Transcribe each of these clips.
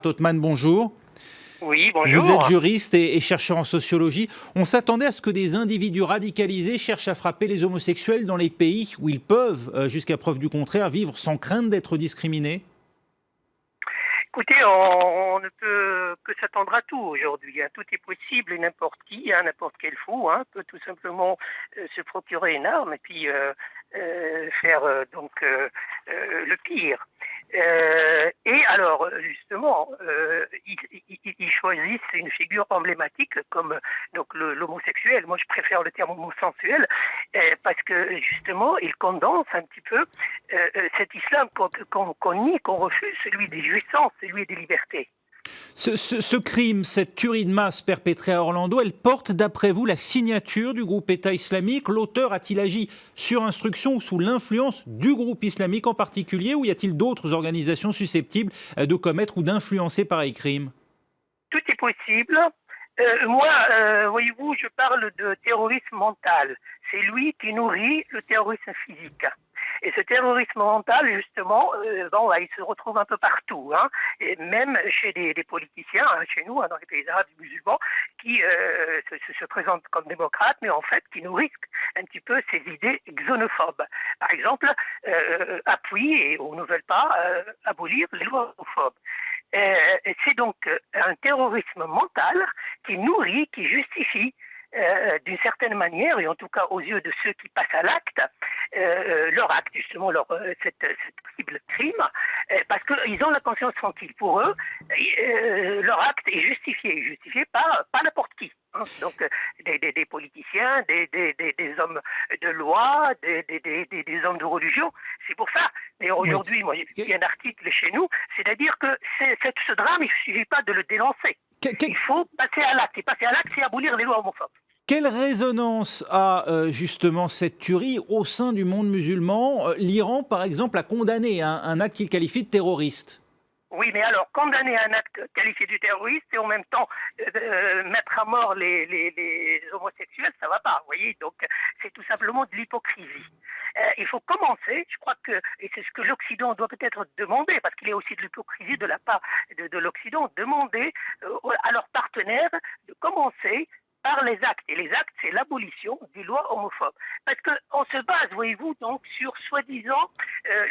Totman, bonjour. Oui, Vous êtes bonjour. juriste et chercheur en sociologie. On s'attendait à ce que des individus radicalisés cherchent à frapper les homosexuels dans les pays où ils peuvent, jusqu'à preuve du contraire, vivre sans crainte d'être discriminés. Écoutez, on ne peut que s'attendre à tout aujourd'hui, hein. Tout est possible et n'importe qui, hein, n'importe quel fou, hein, peut tout simplement se procurer une arme et puis faire le pire. Et alors, justement, ils choisissent une figure emblématique comme donc l'homosexuel. Moi, je préfère le terme homosexuel parce que justement, ils condensent un petit peu cet islam qu'on nie, qu'on refuse, celui des jouissances, celui des libertés. Ce crime, cette tuerie de masse perpétrée à Orlando, elle porte d'après vous la signature du groupe État islamique. L'auteur a-t-il agi sur instruction ou sous l'influence du groupe islamique en particulier, ou y a-t-il d'autres organisations susceptibles de commettre ou d'influencer pareil crime? Tout est possible. Moi, voyez-vous, je parle de terrorisme mental. C'est lui qui nourrit le terrorisme physique. Et ce terrorisme mental, justement, il se retrouve un peu partout, hein, et même chez des politiciens, hein, chez nous, hein, dans les pays arabes et musulmans, qui se présentent comme démocrates, mais en fait qui nourrissent un petit peu ces idées xénophobes. Par exemple, appuient ou ne veulent pas abolir les lois homophobes. C'est donc un terrorisme mental qui nourrit, qui justifie d'une certaine manière, et en tout cas aux yeux de ceux qui passent à l'acte, leur acte, justement, cette possible crime, parce qu'ils ont la conscience tranquille. Pour eux, leur acte est justifié par n'importe qui. Hein. Donc des politiciens, des hommes de loi, des hommes de religion. C'est pour ça. Et Oui. aujourd'hui, moi j'ai publié un article chez nous, c'est-à-dire que ce drame, il ne suffit pas de le dénoncer. Il faut passer à l'acte. Et passer à l'acte, c'est abolir les lois homophobes. Quelle résonance a justement cette tuerie au sein du monde musulman? L'Iran, par exemple, a condamné un acte qu'il qualifie de terroriste. Oui, mais alors, condamner un acte qualifié de terroriste et en même temps mettre à mort les homosexuels, ça va pas, vous voyez. Donc, c'est tout simplement de l'hypocrisie. Il faut commencer, je crois que, et c'est ce que l'Occident doit peut-être demander, parce qu'il y a aussi de l'hypocrisie de la part de l'Occident, demander à leurs partenaires de commencer par les actes. Et les actes, c'est l'abolition des lois homophobes. Parce qu'on se base, voyez-vous, donc sur soi-disant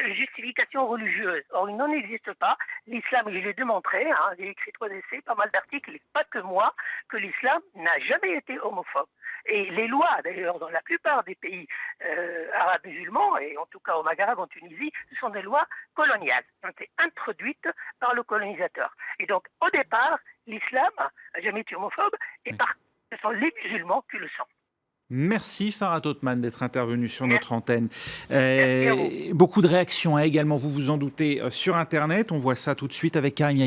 justification religieuse. Or, il n'en existe pas. L'islam, je l'ai démontré, hein, j'ai écrit 3 essais, pas mal d'articles, et pas que moi, que l'islam n'a jamais été homophobe. Et les lois, d'ailleurs, dans la plupart des pays arabes musulmans, et en tout cas au Maghreb, en Tunisie, ce sont des lois coloniales, qui ont été introduites par le colonisateur. Et donc, au départ, l'islam n'a jamais été homophobe, et par contre, ce sont les musulmans qui le sont. Merci Farah Totman d'être intervenu sur notre antenne. Merci à vous. Beaucoup de réactions hein, également, vous vous en doutez, sur Internet. On voit ça tout de suite avec Karim